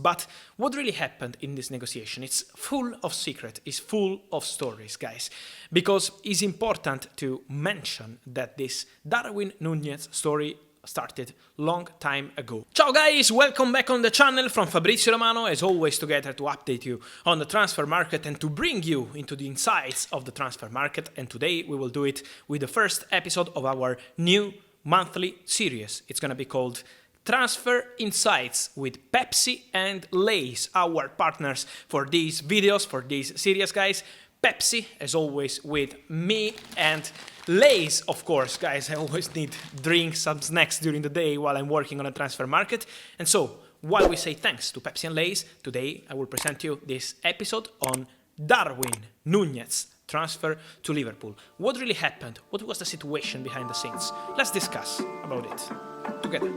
But what really happened in this negotiation? It's full of secret, it's full of stories, guys. Because it's important to mention that this Darwin Nuñez story started long time ago. Ciao guys, welcome back on the channel from Fabrizio Romano, as always together to update you on the transfer market and to bring you into the insights of the transfer market. And today we will do it with the first episode of our new monthly series. It's gonna be called Transfer Insights with Pepsi and Lays, our partners for these videos, for this series, guys. Pepsi, as always, with me, and Lays, of course, guys. I always need drinks, some snacks during the day while I'm working on a transfer market. And so, while we say thanks to Pepsi and Lays, today I will present you this episode on Darwin Nuñez transfer to Liverpool. What really happened? What was the situation behind the scenes? Let's discuss about it together.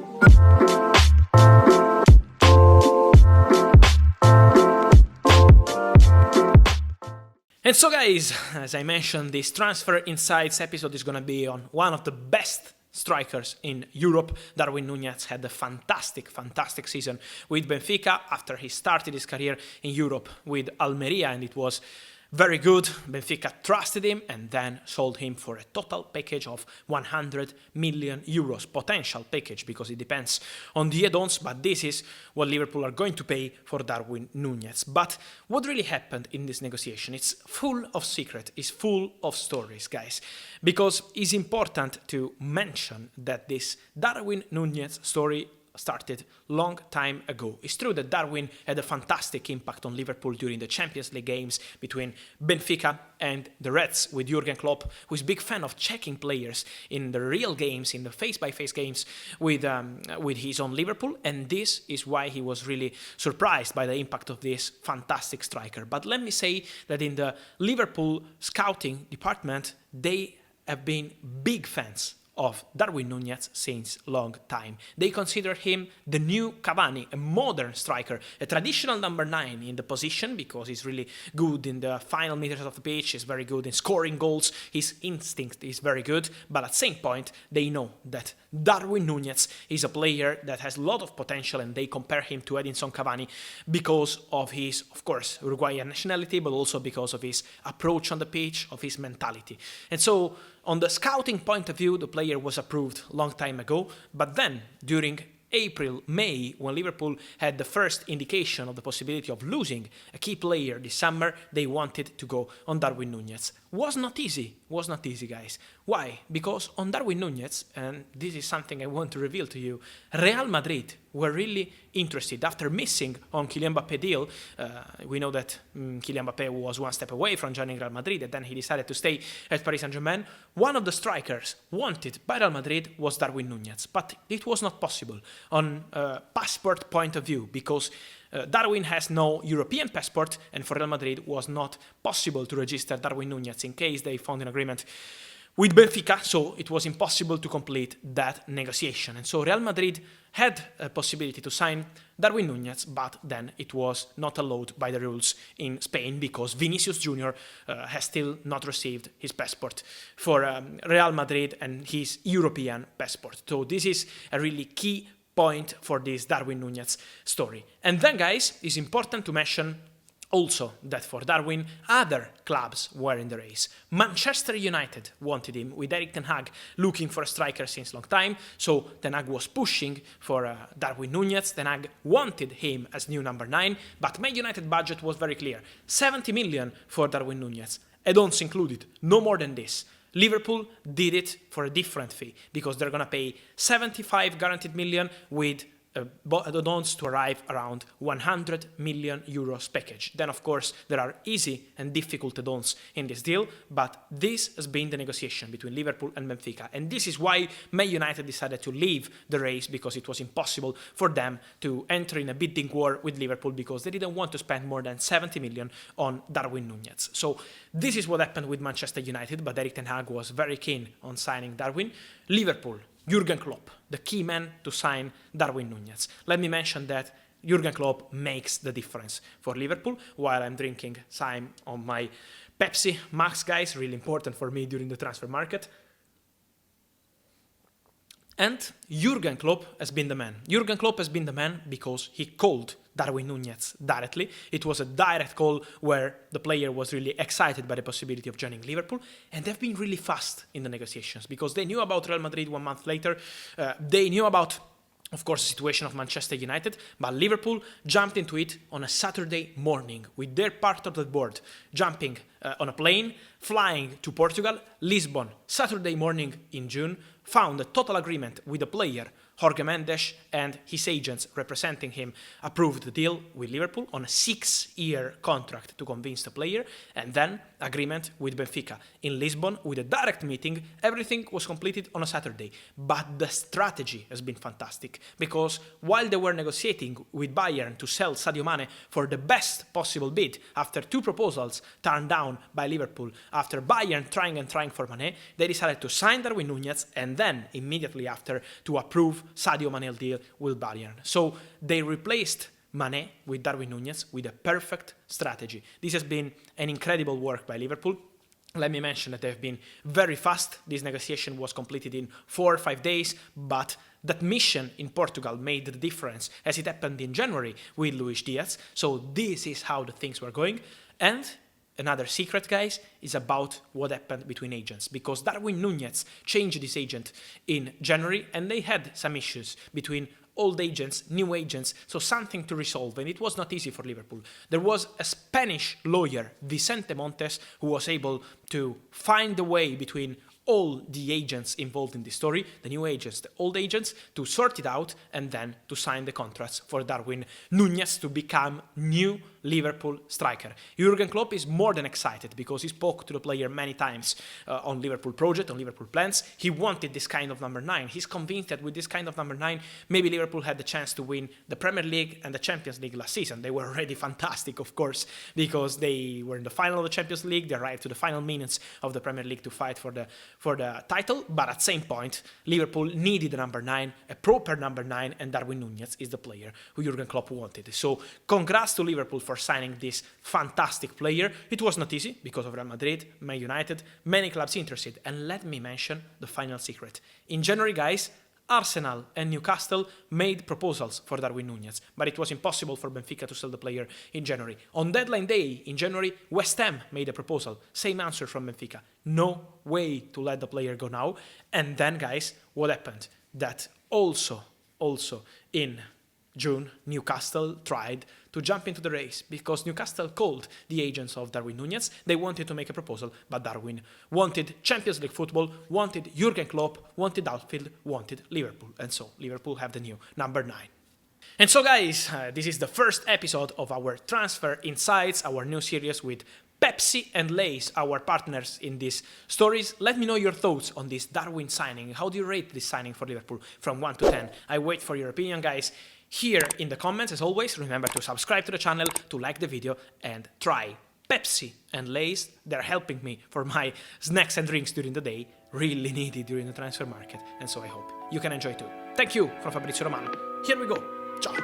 And so guys, as I mentioned, this Transfer Insights episode is gonna be on one of the best strikers in Europe. Darwin Nuñez had a fantastic season with Benfica after he started his career in Europe with Almeria, and it was very good. Benfica trusted him and then sold him for a total package of 100 million euros. Potential package, because it depends on the add-ons, but this is what Liverpool are going to pay for Darwin Nuñez. But what really happened in this negotiation? It's full of secret, it's full of stories, guys. Because it's important to mention that this Darwin Nuñez story started long time ago. It's true that Darwin had a fantastic impact on Liverpool during the Champions League games between Benfica and the Reds, with Jurgen Klopp, who is a big fan of checking players in the real games, in the face-by-face games with his own Liverpool, and this is why he was really surprised by the impact of this fantastic striker. But let me say that in the Liverpool scouting department, they have been big fans of Darwin Nuñez since long time. They consider him the new Cavani, a modern striker, a traditional number 9 in the position, because he's really good in the final meters of the pitch, he's very good in scoring goals, his instinct is very good, but at the same point, they know that Darwin Nuñez is a player that has a lot of potential, and they compare him to Edinson Cavani because of his, of course, Uruguayan nationality, but also because of his approach on the pitch, of his mentality. And so, on the scouting point of view, the player was approved long time ago, but then during April, May, when Liverpool had the first indication of the possibility of losing a key player this summer, they wanted to go on Darwin Nuñez. Was not easy, guys. Why? Because on Darwin Nuñez, and this is something I want to reveal to you, Real Madrid were really interested. After missing on Kylian Mbappé deal, we know that Kylian Mbappé was one step away from joining Real Madrid, and then he decided to stay at Paris Saint-Germain. One of the strikers wanted by Real Madrid was Darwin Nuñez, but it was not possible on a passport point of view, because Darwin has no European passport, and for Real Madrid was not possible to register Darwin Nuñez in case they found an agreement with Benfica, so it was impossible to complete that negotiation. And so Real Madrid had a possibility to sign Darwin Nuñez, but then it was not allowed by the rules in Spain, because Vinicius Jr. Has still not received his passport for Real Madrid and his European passport. So this is a really key point for this Darwin Nuñez story. And then, guys, it's important to mention also that for Darwin, other clubs were in the race. Manchester United wanted him, with Erik ten Hag looking for a striker since long time, so Ten Hag was pushing for Darwin Nuñez. Ten Hag wanted him as new number 9, but Man United budget was very clear. 70 million for Darwin Nuñez, add-ons included, no more than this. Liverpool did it for a different fee, because they're gonna pay 75 guaranteed million with add-ons to arrive around 100 million euros package. Then, of course, there are easy and difficult add-ons in this deal, but this has been the negotiation between Liverpool and Benfica, and this is why Man United decided to leave the race, because it was impossible for them to enter in a bidding war with Liverpool, because they didn't want to spend more than 70 million on Darwin Nuñez. So this is what happened with Manchester United, but Erik ten Hag was very keen on signing Darwin. Liverpool, Jurgen Klopp, the key man to sign Darwin Nuñez. Let me mention that Jurgen Klopp makes the difference for Liverpool, while I'm drinking some on my Pepsi Max, guys, really important for me during the transfer market. And Jurgen Klopp has been the man. Jurgen Klopp has been the man because he called Darwin Nuñez directly. It was a direct call where the player was really excited by the possibility of joining Liverpool, and they've been really fast in the negotiations because they knew about Real Madrid 1 month later. They knew about, of course, the situation of Manchester United, but Liverpool jumped into it on a Saturday morning with their part of the board, jumping on a plane, flying to Portugal, Lisbon, Saturday morning in June, found a total agreement with the player, Jorge Mendes, and his agents representing him approved the deal with Liverpool on a 6-year contract to convince the player, and then agreement with Benfica in Lisbon with a direct meeting. Everything was completed on a Saturday, but the strategy has been fantastic because while they were negotiating with Bayern to sell Sadio Mane for the best possible bid after 2 proposals turned down by Liverpool, after Bayern trying for Mane, they decided to sign Darwin Nuñez and then immediately after to approve Sadio Mane deal with Bayern. So they replaced Mane with Darwin Nuñez with a perfect strategy. This has been an incredible work by Liverpool. Let me mention that they've been very fast. This negotiation was completed in 4 or 5 days, but that mission in Portugal made the difference as it happened in January with Luis Diaz. So this is how the things were going. And another secret, guys, is about what happened between agents, because Darwin Nuñez changed his agent in January and they had some issues between old agents, new agents, so something to resolve, and it was not easy for Liverpool. There was a Spanish lawyer, Vicente Montes, who was able to find a way between all the agents involved in this story, the new agents, the old agents, to sort it out and then to sign the contracts for Darwin Nuñez to become new Liverpool striker. Jurgen Klopp is more than excited because he spoke to the player many times on Liverpool project, on Liverpool plans. He wanted this kind of number 9. He's convinced that with this kind of number 9, maybe Liverpool had the chance to win the Premier League and the Champions League last season. They were already fantastic, of course, because they were in the final of the Champions League. They arrived to the final minutes of the Premier League to fight for the title. But at the same point, Liverpool needed a number 9, a proper number 9, and Darwin Nuñez is the player who Jurgen Klopp wanted. So congrats to Liverpool for signing this fantastic player. It was not easy because of Real Madrid, Man United, many clubs interested. And let me mention the final secret. In January, guys, Arsenal and Newcastle made proposals for Darwin Nuñez, but it was impossible for Benfica to sell the player in January. On deadline day in January, West Ham made a proposal. Same answer from Benfica. No way to let the player go now. And then, guys, what happened? That also in June, Newcastle tried to jump into the race because Newcastle called the agents of Darwin Nuñez. They wanted to make a proposal, but Darwin wanted Champions League football, wanted Jurgen Klopp, wanted outfield, wanted Liverpool. And so Liverpool have the new number 9. And so, guys, this is the first episode of our Transfer Insights, our new series with Pepsi and Lays, our partners in these stories. Let me know your thoughts on this Darwin signing. How do you rate this signing for Liverpool from 1 to 10? I wait for your opinion, guys. Here in the comments, as always, remember to subscribe to the channel, to like the video, and try Pepsi and Lays. They're helping me for my snacks and drinks during the day, really needed during the transfer market, and so I hope you can enjoy too. Thank you from Fabrizio Romano. Here we go. Ciao.